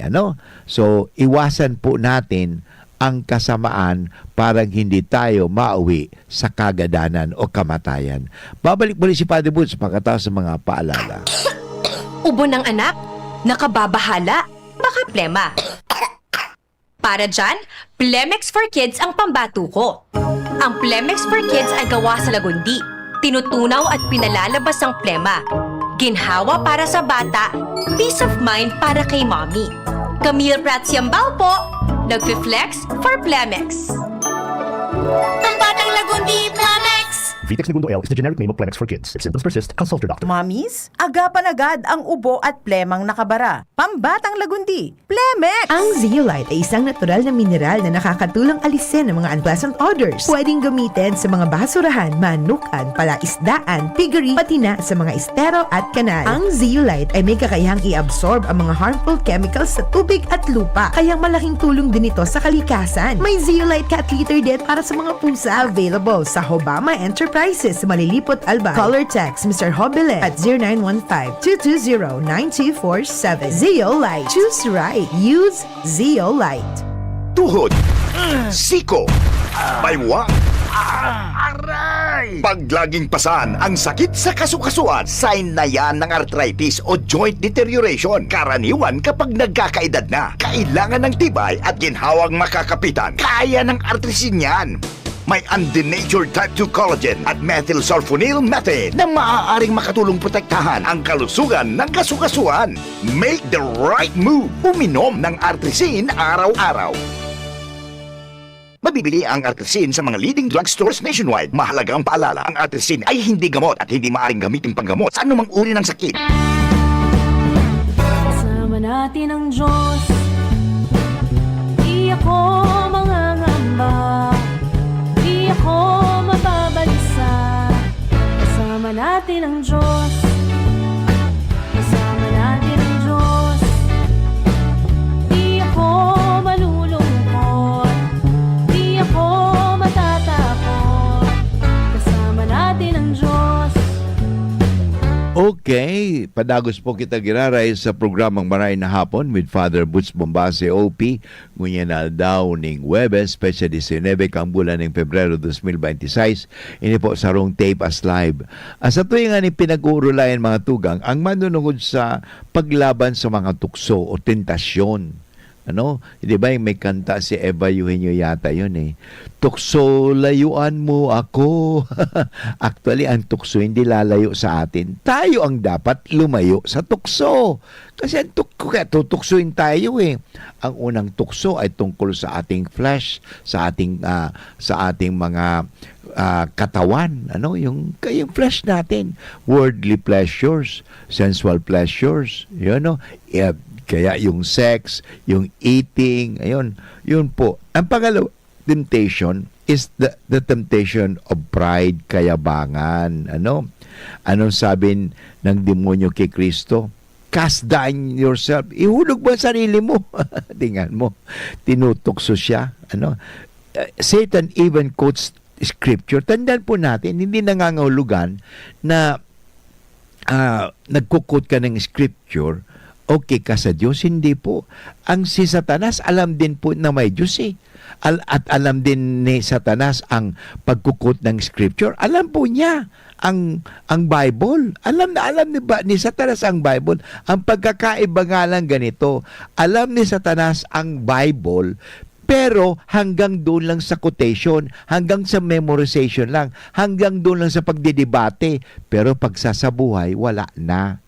So, iwasan po natin ang kasamaan parang hindi tayo mauwi sa kagadanan o kamatayan. Babalik muli si Padre Boots pagkatapos sa mga paalala. Ubo ng anak? Nakababahala? Baka plema. Para dyan, Plemex for Kids ang pambato ko. Ang Plemex for Kids ay gawa sa lagundi. Tinutunaw at pinalalabas ang plema. Ginhawa para sa bata, peace of mind para kay mommy. Camille Prats Yambao po, nagfi-flex for Plemex. Pambatang lagundi, Plemex! Vitex Segundo L is the generic name of Plemex for kids. If symptoms persist, consult your doctor. Mommies, agapan agad ang ubo at plemang nakabara. Pambatang lagundi, Plemex! Ang Zeolite ay isang natural na mineral na nakakatulong alisin ang mga unpleasant odors. Pwedeng gamitin sa mga basurahan, manukan, palaisdaan, piggery, pati na sa mga estero at kanal. Ang Zeolite ay may kakayahang i-absorb ang mga harmful chemicals sa tubig at lupa. Kaya malaking tulong din ito sa kalikasan. May Zeolite cat litter din para sa mga pusa available sa Hobama Enterprises, Malilipot, Alba. Color text Mr. Hobile at 0915-220-9247. Zeolite. Choose right. Use Zeolite. Tuhod, siko, baywang, pag laging pasan ang sakit sa kasukasuan, sign na yan ng arthritis o joint deterioration. Karaniwan kapag nagkakaedad na, kailangan ng tibay at ginhawang makakapitan. Kaya ng artrisin yan. May undenatured type 2 collagen at methylsulfonyl methane na maaaring makatulong protektahan ang kalusugan ng kasukasuan. Make the right move. Uminom ng artrisin araw-araw. Mabibili ang artrisin sa mga leading drugstores nationwide. Mahalaga ang paalala, ang artrisin ay hindi gamot at hindi maaaring gamitin panggamot sa anumang uri ng sakit. Kasama natin ang Diyos. Di ako mangangamba. Di ako mababalisa. Kasama natin ang Diyos. Kasama natin ang Diyos. Di ako malulungkot. Di ako matatakot. Kasama natin ang Diyos. Okay, padagos po kita giraray sa programang Maray na Hapon with Father Butch Bombase OP. Ngunyan na daw ning Webes, Pecha 19, kang bulan ng Pebrero 2026. Ini po sa rong tape as live. Sa tuwing nga ni pinag-uurulayan mga tugang, ang manunungod sa paglaban sa mga tukso o tentasyon. Ano? Di ba yung may kanta si Eva Eugenio yata yun eh. Tukso, layuan mo ako. Actually, ang tukso hindi lalayo sa atin. Tayo ang dapat lumayo sa tukso. Kasi ang kaya tutuksoin tayo eh. Ang unang tukso ay tungkol sa ating flesh, sa ating mga katawan, ano, yung flesh natin, worldly pleasures, sensual pleasures, no? Kaya yung sex, yung eating, ayun, yun po. Ang pangalawa, temptation is the temptation of pride, kayabangan. Ano? Anong sabi ng demonyo kay Kristo? Cast down yourself. Ihulog mo ang sarili mo. Tingnan mo. Tinutukso siya. Ano? Satan even quotes scripture. Tandaan po natin, hindi nangangahulugan na nagkukot ka ng scripture, okay ka sa Diyos. Hindi po. Ang si Satanas, alam din po na may Diyos eh. At alam din ni Satanas ang pagkukot ng scripture. Alam po niya ang Bible. Alam ni Satanas ang Bible. Ang pagkakaiba nga lang ganito, alam ni Satanas ang Bible, pero hanggang doon lang sa quotation, hanggang sa memorization lang, hanggang doon lang sa pagdidebate. Pero pagsasabuhay, wala na.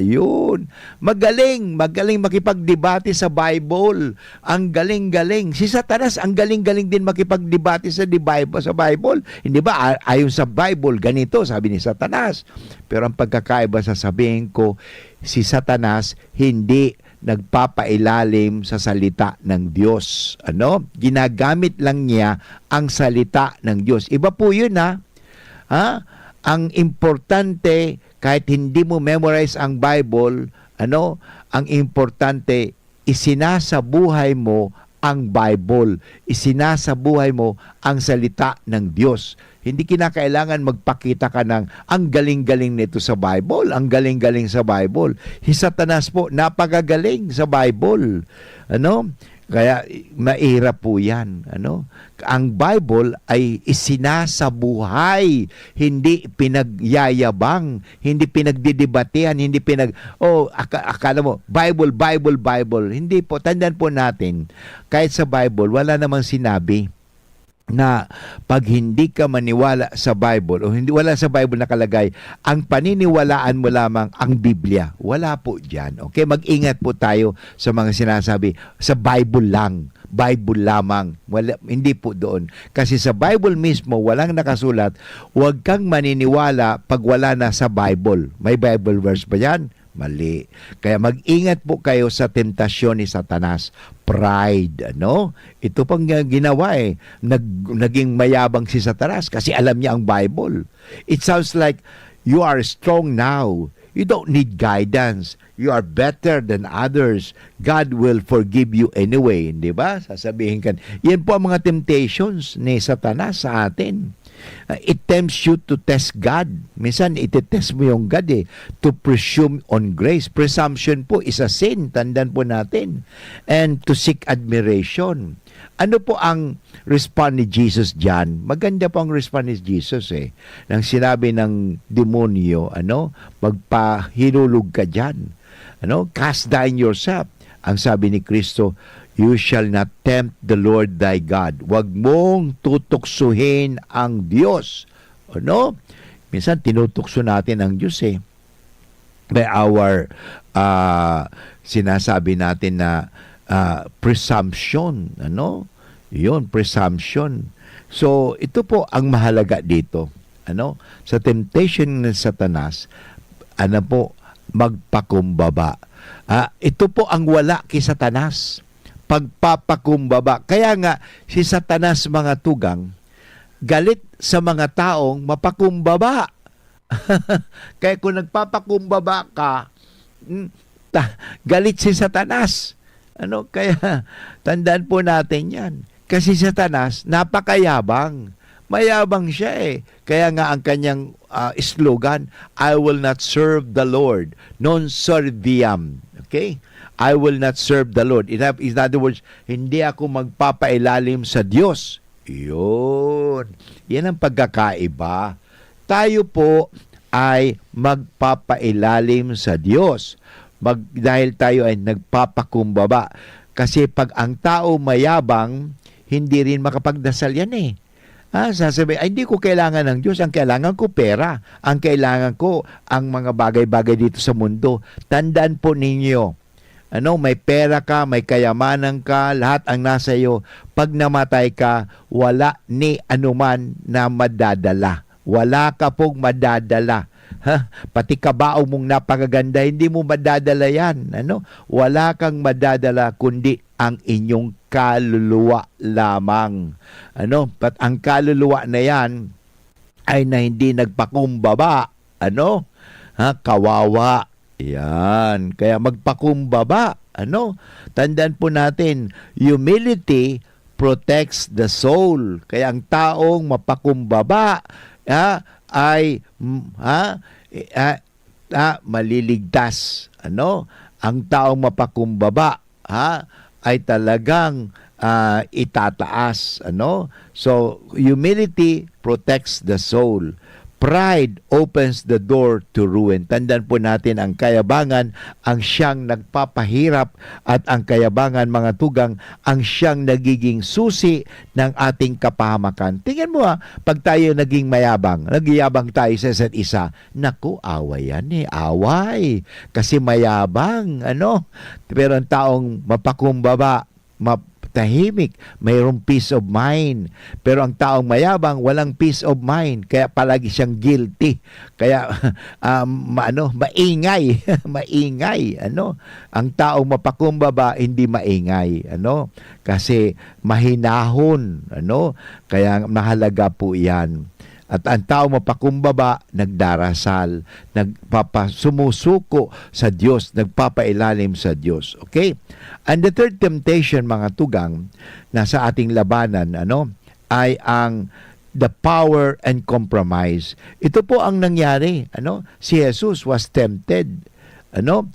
Yun. Magaling makipagdebate sa Bible. Ang galing-galing. Si Satanas, ang galing-galing din makipagdebate sa Bible. Hindi ba? Ayon sa Bible, ganito, sabi ni Satanas. Pero ang pagkakaiba, sasabihin ko, si Satanas hindi nagpapailalim sa salita ng Diyos. Ano? Ginagamit lang niya ang salita ng Diyos. Iba po yun, ha? Ang importante, kahit hindi mo memorize ang Bible, ang importante, isinasabuhay mo ang Bible. Isinasabuhay mo ang salita ng Diyos. Hindi kinakailangan magpakita ka ng ang galing-galing nito sa Bible, ang galing-galing sa Bible. Si Satanas po, napakagaling sa Bible. Kaya mahirap po yan. Ano? Ang Bible ay isinasabuhay, hindi pinagyayabang, hindi pinagdidebatehan, hindi akala mo, Bible, Bible, Bible. Hindi po, tandaan po natin, kahit sa Bible, wala namang sinabi na pag hindi ka maniwala sa Bible o hindi wala sa Bible nakalagay, ang paniniwalaan mo lamang ang Biblia. Wala po diyan. Okay, mag-ingat po tayo sa mga sinasabi sa Bible lang. Bible lamang. Wala, hindi po doon. Kasi sa Bible mismo, walang nakasulat, huwag kang maniniwala pag wala na sa Bible. May Bible verse ba yan? Mali. Kaya mag-ingat po kayo sa temptasyon ni Satanas. Pride, ano? Ito pang ginawa eh. Naging mayabang si Satanas kasi alam niya ang Bible. It sounds like you are strong now. You don't need guidance. You are better than others. God will forgive you anyway. Di ba? Sasabihin ka. Yan po ang mga temptations ni Satanas sa atin. It tempts you to test God. Minsan, iti-test mo yung God to presume on grace. Presumption po is a sin. Tandaan po natin. And to seek admiration. Ano po ang response ni Jesus dyan? Maganda po ang response ni Jesus Nang sinabi ng demonyo, magpahilulog ka dyan. Cast down yourself. Ang sabi ni Kristo, you shall not tempt the Lord thy God. Huwag mong tutuksuhin ang Diyos. Minsan tinutukso natin ang Diyos by our sinasabi natin na presumption. Yun, presumption. So, ito po ang mahalaga dito. Sa temptation ng Satanas, magpakumbaba. Ito po ang wala kay Satanas. Pagpapakumbaba. Kaya nga, si Satanas mga tugang, galit sa mga taong mapakumbaba. Kaya kung nagpapakumbaba ka, galit si Satanas. Kaya tandaan po natin yan. Kasi si Satanas, napakayabang. Mayabang siya Kaya nga ang kanyang slogan, I will not serve the Lord. Non serviam. Okay? I will not serve the Lord. In other words, hindi ako magpapailalim sa Diyos. Yun. Yan ang pagkakaiba. Tayo po ay magpapailalim sa Diyos. Dahil tayo ay nagpapakumbaba. Kasi pag ang tao mayabang, hindi rin makapagdasal yan sasabi, ay hindi ko kailangan ng Diyos. Ang kailangan ko pera. Ang kailangan ko ang mga bagay-bagay dito sa mundo. Tandaan po ninyo, may pera ka, may kayamanan ka, lahat ang nasa iyo. Pag namatay ka, wala ni anuman na madadala. Wala ka pong madadala. Pati kabaong mong napakaganda, hindi mo madadala yan. Wala kang madadala kundi ang inyong kaluluwa lamang. Ang kaluluwa na yan ay na hindi nagpakumbaba. Kawawa. Yan. Kaya magpakumbaba. Tandaan po natin, humility protects the soul. Kaya ang taong mapakumbaba ay maliligtas. Ang taong mapakumbaba ay talagang itataas. So, humility protects the soul. Pride opens the door to ruin. Tandaan po natin, ang kayabangan ang siyang nagpapahirap at ang kayabangan, mga tugang, ang siyang nagiging susi ng ating kapahamakan. Tingnan mo pag tayo naging mayabang, nagyabang tayo sa isa't isa, naku, away yan away. Kasi mayabang, Pero ang taong mapakumbaba, tahimik, mayroong peace of mind. Pero ang taong mayabang, walang peace of mind. Kaya palagi siyang guilty. Kaya, maingay. Maingay. Ang taong mapakumbaba, hindi maingay. Kasi mahinahon. Kaya mahalaga po yan. At ang tao mapakumbaba, nagdarasal, sumusuko sa Diyos, nagpapailalim sa Diyos. Okay? And the third temptation, mga tugang, na sa ating labanan, ay ang the power and compromise. Ito po ang nangyari. Si Jesus was tempted.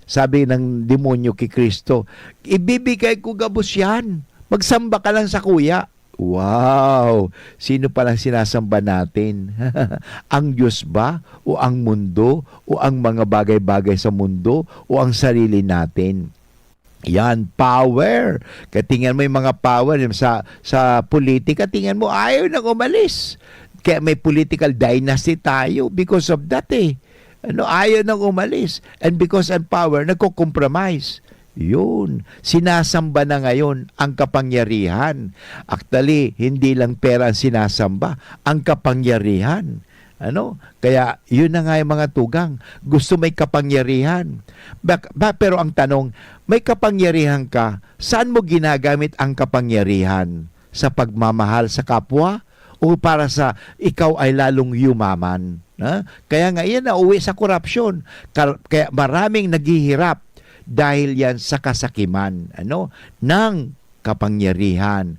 Sabi ng demonyo kay Kristo, ibibigay ko gabos yan. Magsamba ka lang sa kuya. Wow! Sino palang sinasamba natin? Ang Diyos ba? O ang mundo? O ang mga bagay-bagay sa mundo? O ang sarili natin? Yan, power. Kaya tingnan mo yung mga power sa politika, tingnan mo, ayaw nang umalis. Kaya may political dynasty tayo because of that ayaw nang umalis. And because of power, nagko-compromise. Yun, sinasamba na ngayon ang kapangyarihan. Actually, hindi lang pera ang sinasamba, ang kapangyarihan. Kaya yun na nga yung mga tugang. Gusto may kapangyarihan. Pero ang tanong, may kapangyarihan ka, saan mo ginagamit ang kapangyarihan? Sa pagmamahal sa kapwa? O para sa ikaw ay lalong yumaman? Kaya nga yan nauwi sa korupsyon. Kaya maraming naghihirap dahil yan sa kasakiman ng kapangyarihan.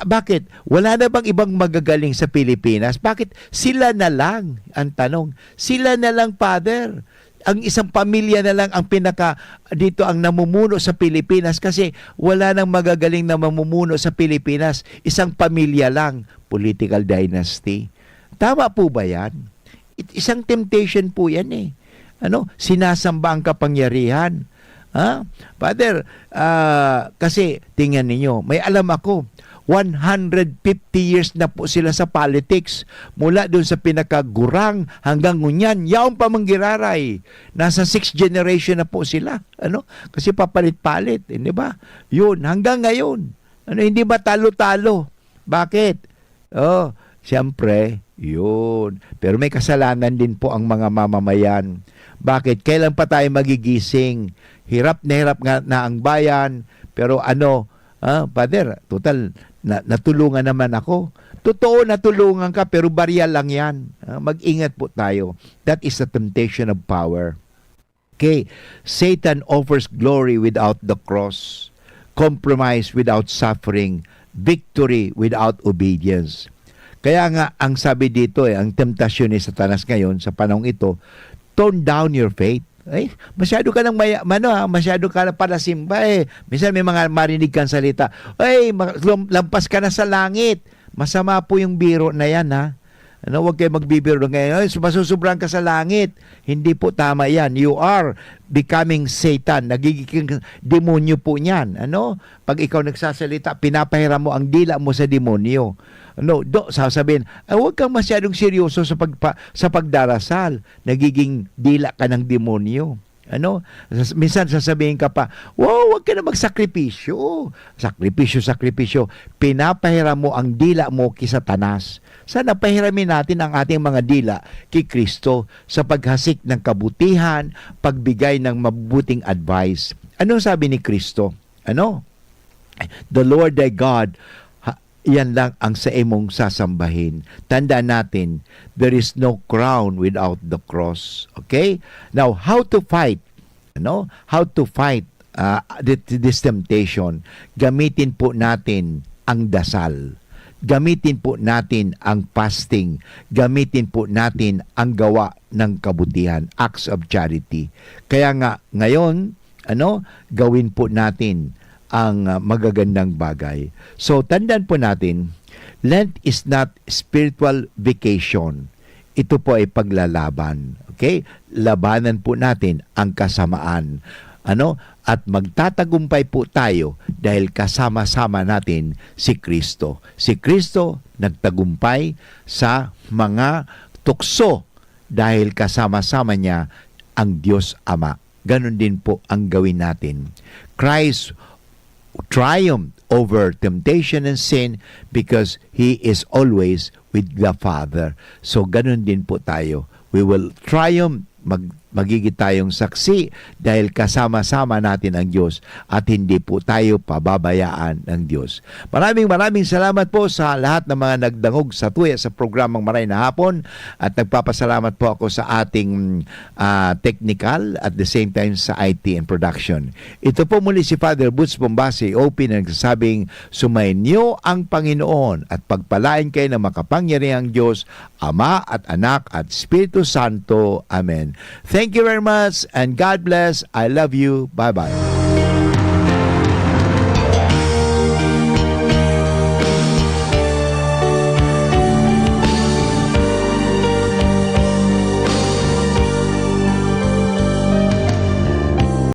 Bakit? Wala na bang ibang magagaling sa Pilipinas? Bakit sila na lang? Ang tanong, sila na lang, Father. Ang isang pamilya na lang ang dito ang namumuno sa Pilipinas kasi wala nang magagaling na mamumuno sa Pilipinas. Isang pamilya lang. Political dynasty. Tama po ba yan? Isang temptation po yan Sinasamba ang kapangyarihan. Father, kasi tingnan ninyo, may alam ako, 150 years na po sila sa politics. Mula doon sa pinakagurang hanggang ngunyan, yaong pamanggiraray. Nasa 6th generation na po sila. Kasi papalit-palit, di ba? Yun, hanggang ngayon. Hindi ba talo-talo? Bakit? Siyempre, yun. Pero may kasalanan din po ang mga mamamayan. Bakit? Kailan pa tayo magigising? Hirap nga na ang bayan, pero Father, total, natulungan naman ako. Totoo, natulungan ka, pero barya lang yan. Mag-ingat po tayo. That is the temptation of power. Okay, Satan offers glory without the cross, compromise without suffering, victory without obedience. Kaya nga, ang sabi dito, ang temptasyon ni Satanas ngayon sa panahong ito, tone down your faith. Masyado ka nang masyado ka na para simba Minsan may mga marinig kang salita, lampas ka na sa langit. Masama po yung biro na yan huwag kayo magbibiro ngayon, masusobrang ka sa langit. Hindi po tama yan. You are becoming Satan. Nagiging demonyo po yan. Pag ikaw nagsasalita, pinapahiram mo ang dila mo sa demonyo. Sasabihin, huwag kang masyadong seryoso sa pagdarasal. Nagiging dila ka ng demonyo. Minsan sasabihin ka pa, huwag ka na magsakripisyo. Sakripisyo. Pinapahiram mo ang dila mo kay Satanas. Sana pahiramin natin ang ating mga dila kay Kristo sa paghasik ng kabutihan, pagbigay ng mabuting advice. Ano sabi ni Kristo? The Lord thy God, yan lang ang sa imong sasambahin. Tandaan natin, there is no crown without the cross. Okay? Now, how to fight? How to fight this temptation? Gamitin po natin ang dasal. Gamitin po natin ang fasting. Gamitin po natin ang gawa ng kabutihan, acts of charity. Kaya nga, ngayon, gawin po natin ang magagandang bagay. So, tandaan po natin, Lent is not spiritual vacation. Ito po ay paglalaban. Okay? Labanan po natin ang kasamaan. At magtatagumpay po tayo dahil kasama-sama natin si Kristo. Si Kristo nagtagumpay sa mga tukso dahil kasama-sama niya ang Diyos Ama. Ganon din po ang gawin natin. Christ triumphed over temptation and sin because He is always with the Father. So ganon din po tayo. We will triumph, magiging tayong saksi dahil kasama-sama natin ang Diyos at hindi po tayo pababayaan ng Diyos. Maraming salamat po sa lahat ng mga nagdangog sa tuya sa programang Maray na Hapon at nagpapasalamat po ako sa ating technical at the same time sa IT and production. Ito po muli si Father Butz Bombasi, OP, na nagsasabing sumainyo ang Panginoon at pagpalain kayo ng makapangyarihang Diyos, Ama at Anak at Espiritu Santo. Amen. Thank Thank you very much and God bless. I love you. Bye-bye.